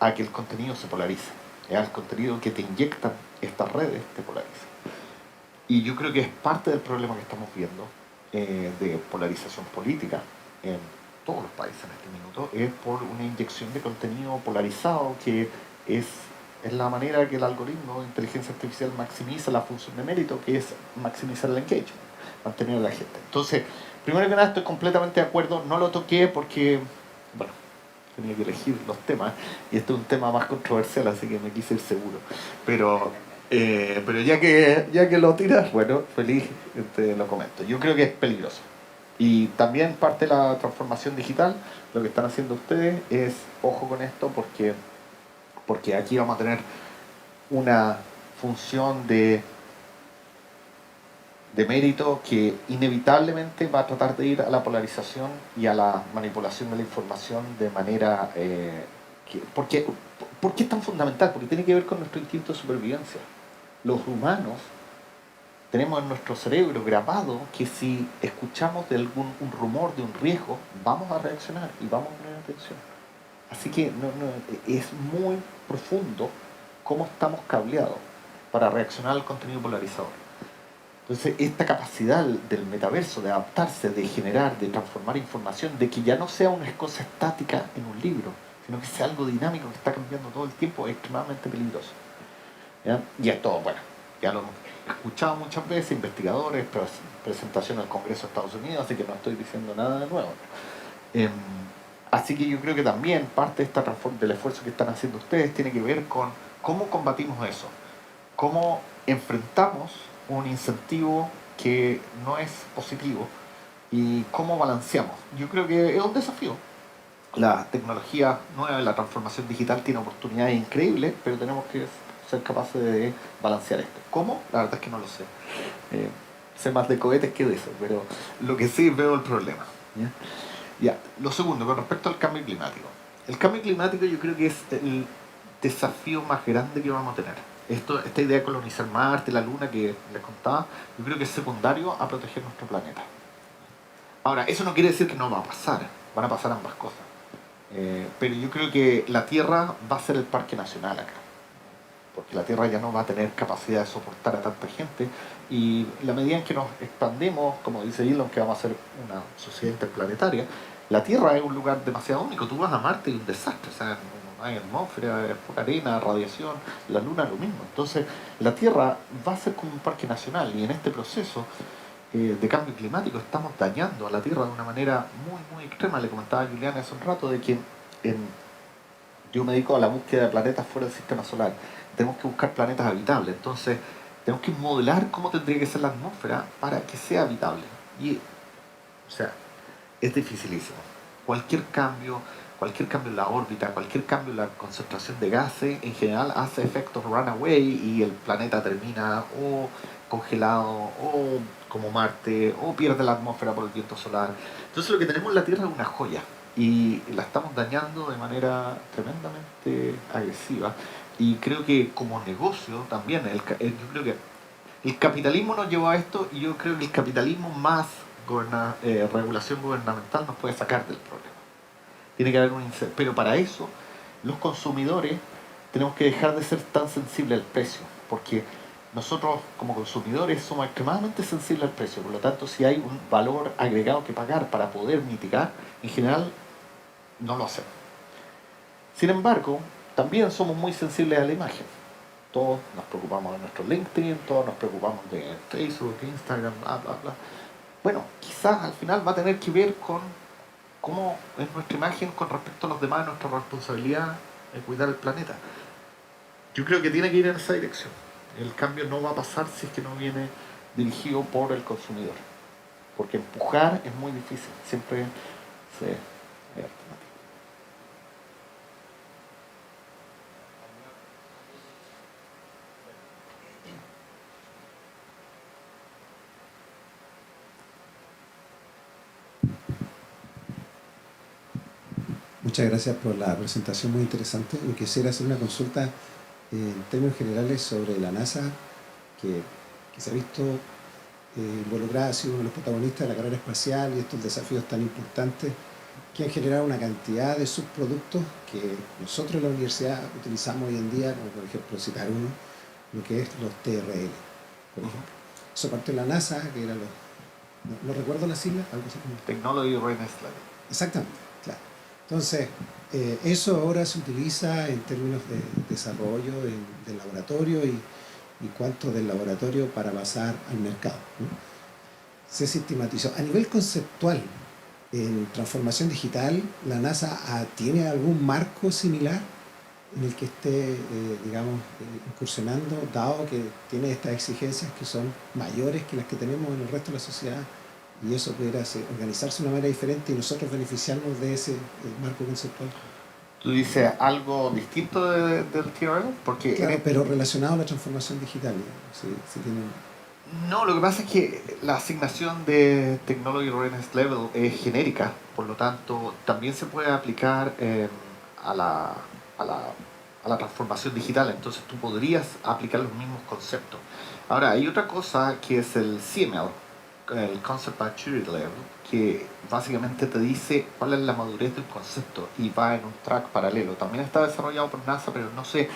a que el contenido se polarice. El contenido que te inyectan estas redes te polariza. Y yo creo que es parte del problema que estamos viendo de polarización política en todos los países en este minuto, es por una inyección de contenido polarizado que es la manera que el algoritmo de inteligencia artificial maximiza la función de mérito, que es maximizar el engagement, mantener a la gente. Entonces, primero que nada, estoy completamente de acuerdo, no lo toqué porque, bueno, tenía que elegir los temas, y este es un tema más controversial, así que me quise ir seguro. Pero ya que lo tiras, bueno, feliz te lo comento. Yo creo que es peligroso. Y también parte de la transformación digital, lo que están haciendo ustedes es, ojo con esto, porque aquí vamos a tener una función de mérito que inevitablemente va a tratar de ir a la polarización y a la manipulación de la información de manera... ¿Por qué es tan fundamental? Porque tiene que ver con nuestro instinto de supervivencia. Los humanos tenemos en nuestro cerebro grabado que si escuchamos de un rumor de un riesgo, vamos a reaccionar y vamos a poner atención. Así que es muy profundo cómo estamos cableados para reaccionar al contenido polarizador. Entonces, esta capacidad del metaverso de adaptarse, de generar, de transformar información, de que ya no sea una cosa estática en un libro, sino que sea algo dinámico que está cambiando todo el tiempo, es extremadamente peligroso. ¿Ya? Y esto, bueno, ya lo hemos escuchado muchas veces, investigadores, presentación al Congreso de Estados Unidos, así que no estoy diciendo nada de nuevo. Así que yo creo que también parte de del esfuerzo que están haciendo ustedes tiene que ver con cómo combatimos eso, cómo enfrentamos un incentivo que no es positivo y cómo balanceamos. Yo creo que es un desafío. La tecnología nueva, la transformación digital tiene oportunidades increíbles, pero tenemos que ser capaces de balancear esto. ¿Cómo? La verdad es que no lo sé. Sé más de cohetes que de eso, pero lo que sí veo el problema. ¿Ya? Ya, lo segundo, con respecto al cambio climático. El cambio climático yo creo que es el desafío más grande que vamos a tener. Esta idea de colonizar Marte, la Luna que les contaba, yo creo que es secundario a proteger nuestro planeta. Ahora, eso no quiere decir que no va a pasar, van a pasar ambas cosas. Pero yo creo que la Tierra va a ser el parque nacional acá, porque la Tierra ya no va a tener capacidad de soportar a tanta gente, y la medida en que nos expandemos, como dice Elon, que vamos a ser una sociedad interplanetaria, la Tierra es un lugar demasiado único. Tú vas a Marte y un desastre, o sea, no hay atmósfera, es poca arena, radiación, la Luna lo mismo. Entonces, la Tierra va a ser como un parque nacional, y en este proceso de cambio climático estamos dañando a la Tierra de una manera muy, muy extrema. Le comentaba a Juliana hace un rato de que yo me dedico a la búsqueda de planetas fuera del sistema solar. Tenemos que buscar planetas habitables, entonces tenemos que modelar cómo tendría que ser la atmósfera para que sea habitable. Y, o sea, es dificilísimo. Cualquier cambio en la órbita, cualquier cambio en la concentración de gases, en general hace efectos runaway y el planeta termina o congelado, o como Marte, o pierde la atmósfera por el viento solar. Entonces lo que tenemos en la Tierra es una joya y la estamos dañando de manera tremendamente agresiva. Y creo que como negocio también, yo creo que el capitalismo nos llevó a esto, y yo creo que el capitalismo más regulación gubernamental nos puede sacar del problema. Tiene que haber pero para eso los consumidores tenemos que dejar de ser tan sensibles al precio, porque nosotros como consumidores somos extremadamente sensibles al precio. Por lo tanto, si hay un valor agregado que pagar para poder mitigar, en general no lo hacemos. Sin embargo, también somos muy sensibles a la imagen. Todos nos preocupamos de nuestro LinkedIn, todos nos preocupamos de Facebook, Instagram, bla, bla, bla. Bueno, quizás al final va a tener que ver con cómo es nuestra imagen con respecto a los demás, nuestra responsabilidad de cuidar el planeta. Yo creo que tiene que ir en esa dirección. El cambio no va a pasar si es que no viene dirigido por el consumidor. Porque empujar es muy difícil, siempre se... Muchas gracias por la presentación, muy interesante. Yo quisiera hacer una consulta en términos generales sobre la NASA, que se ha visto involucrada, ha sido uno de los protagonistas de la carrera espacial y estos desafíos tan importantes que han generado una cantidad de subproductos que nosotros en la universidad utilizamos hoy en día, como por ejemplo citar uno, lo que es los TRL, por ejemplo. Eso parte de la NASA, que era no recuerdo las siglas, algo así como... Technology Readiness Level. Exactamente, claro. Entonces, eso ahora se utiliza en términos de desarrollo del laboratorio y cuánto del laboratorio para pasar al mercado, ¿no? Se sistematizó. A nivel conceptual, en transformación digital, ¿la NASA tiene algún marco similar en el que esté, incursionando, dado que tiene estas exigencias que son mayores que las que tenemos en el resto de la sociedad? Y eso pudiera organizarse de una manera diferente y nosotros beneficiarnos de ese marco conceptual. ¿Tú dices algo distinto del TRL? Porque claro, pero relacionado a la transformación digital, digamos, si tienen... No, lo que pasa es que la asignación de Technology Readiness Level es genérica, por lo tanto también se puede aplicar a la transformación digital. Entonces tú podrías aplicar los mismos conceptos. Ahora, hay otra cosa que es el CML, el Concept Maturity Level, que básicamente te dice cuál es la madurez de un concepto y va en un track paralelo. También está desarrollado por NASA, pero no sé,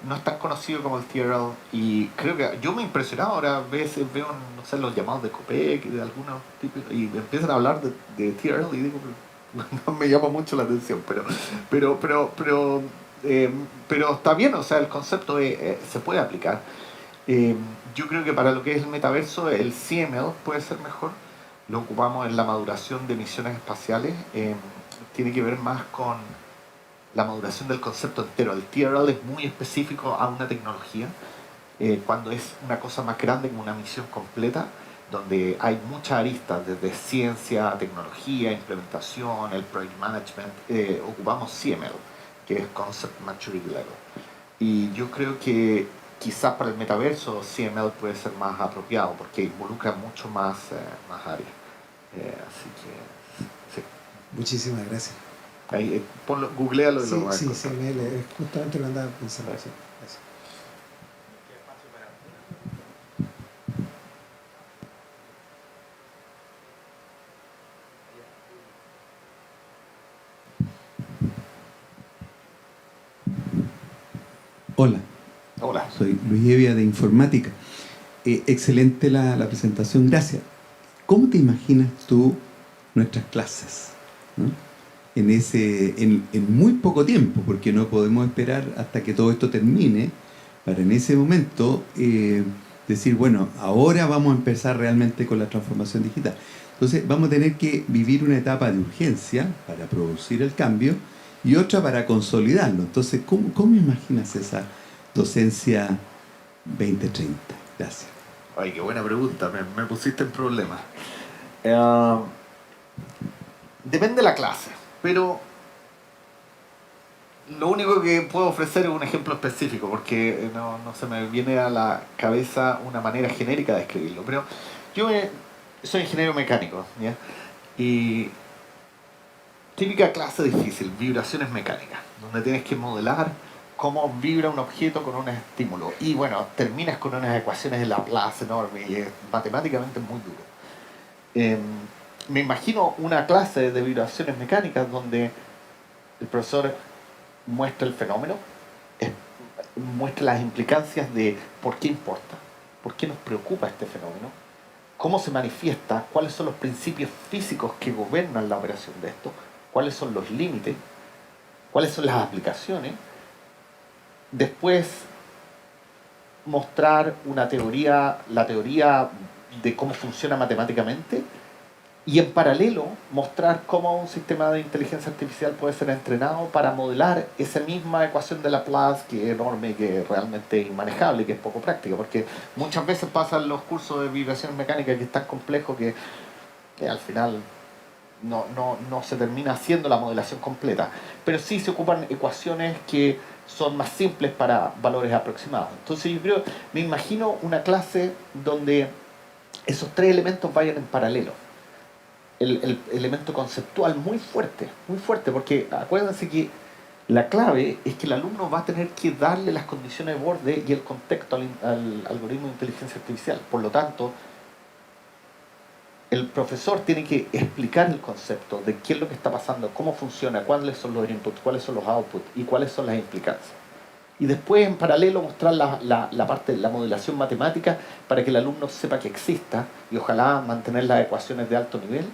no es tan conocido como el TRL. Y creo que yo me he impresionado ahora, a veces veo, no sé, los llamados de COPEC y de algunos tipos, y empiezan a hablar de TRL y digo, no me llama mucho la atención, pero está bien, o sea, el concepto se puede aplicar. Eh, yo creo que para lo que es el metaverso, el CML puede ser mejor. Lo ocupamos en la maduración de misiones espaciales. Tiene que ver más con la maduración del concepto entero. El TRL es muy específico a una tecnología. Cuando es una cosa más grande como una misión completa, donde hay muchas aristas, desde ciencia, tecnología, implementación, el project management, ocupamos CML, que es Concept Maturity Level. Y yo creo que quizás para el metaverso CML puede ser más apropiado porque involucra mucho más áreas. Así que, sí. Muchísimas gracias. Ahí, googlealo y lo Sí, vas a sí, encontrar. CML, justamente lo andaba pensando. Sí, gracias. Hola, Hola. soy Luis Evia de Informática. Excelente la presentación, gracias. ¿Cómo te imaginas tú nuestras clases? ¿No? En muy poco tiempo, porque no podemos esperar hasta que todo esto termine, para en ese momento decir, bueno, ahora vamos a empezar realmente con la transformación digital. Entonces vamos a tener que vivir una etapa de urgencia para producir el cambio y otra para consolidarlo. Entonces, ¿cómo imaginas esa docencia 2030? Gracias. Ay, qué buena pregunta, me pusiste en problemas. Eh, Depende de la clase, pero lo único que puedo ofrecer es un ejemplo específico, porque no se me viene a la cabeza una manera genérica de escribirlo. Pero yo soy ingeniero mecánico, ¿ya? Y típica clase difícil, vibraciones mecánicas, donde tienes que modelar cómo vibra un objeto con un estímulo. Y bueno, terminas con unas ecuaciones de Laplace enormes y es matemáticamente muy duro. Eh, Me imagino una clase de vibraciones mecánicas donde el profesor muestra el fenómeno, es- muestra las implicancias de por qué importa, por qué nos preocupa este fenómeno, cómo se manifiesta, cuáles son los principios físicos que gobiernan la operación de esto, cuáles son los límites, cuáles son las aplicaciones. Después mostrar una teoría, la teoría de cómo funciona matemáticamente, y en paralelo mostrar cómo un sistema de inteligencia artificial puede ser entrenado para modelar esa misma ecuación de Laplace, que es enorme, que es realmente inmanejable, que es poco práctica, porque muchas veces pasan los cursos de vibraciones mecánicas que es tan complejo que al final no se termina haciendo la modelación completa, pero sí se ocupan ecuaciones que son más simples para valores aproximados. Entonces yo creo, me imagino una clase donde esos tres elementos vayan en paralelo. El elemento conceptual muy fuerte, porque acuérdense que la clave es que el alumno va a tener que darle las condiciones de borde y el contexto al algoritmo de inteligencia artificial. Por lo tanto, el profesor tiene que explicar el concepto de qué es lo que está pasando, cómo funciona, cuáles son los inputs, cuáles son los outputs y cuáles son las implicancias. Y después, en paralelo, mostrar la parte de la modelación matemática para que el alumno sepa que exista y ojalá mantener las ecuaciones de alto nivel.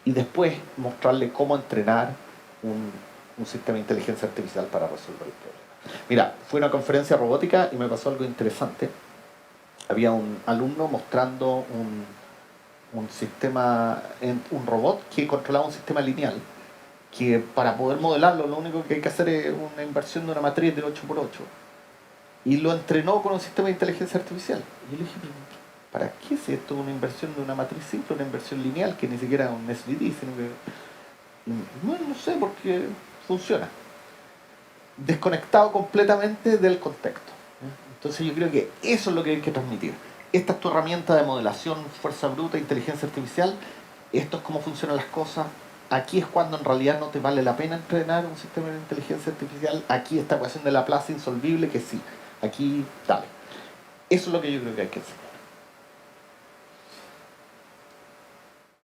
Y después mostrarle cómo entrenar un sistema de inteligencia artificial para resolver el problema. Mira, fui a una conferencia robótica y me pasó algo interesante. Había un alumno mostrando un sistema, un robot que controlaba un sistema lineal, que para poder modelarlo lo único que hay que hacer es una inversión de una matriz de 8×8. Y lo entrenó con un sistema de inteligencia artificial. Y yo le dije, ¿para qué si esto es una inversión de una matriz simple, una inversión lineal, que ni siquiera es un SVD, sino que... Bueno, no sé, porque funciona. Desconectado completamente del contexto. Entonces yo creo que eso es lo que hay que transmitir. Esta es tu herramienta de modelación, fuerza bruta, inteligencia artificial. Esto es cómo funcionan las cosas. Aquí es cuando en realidad no te vale la pena entrenar un sistema de inteligencia artificial. Aquí esta ecuación de Laplace insolvible, que sí. Aquí, dale. Eso es lo que yo creo que hay que hacer.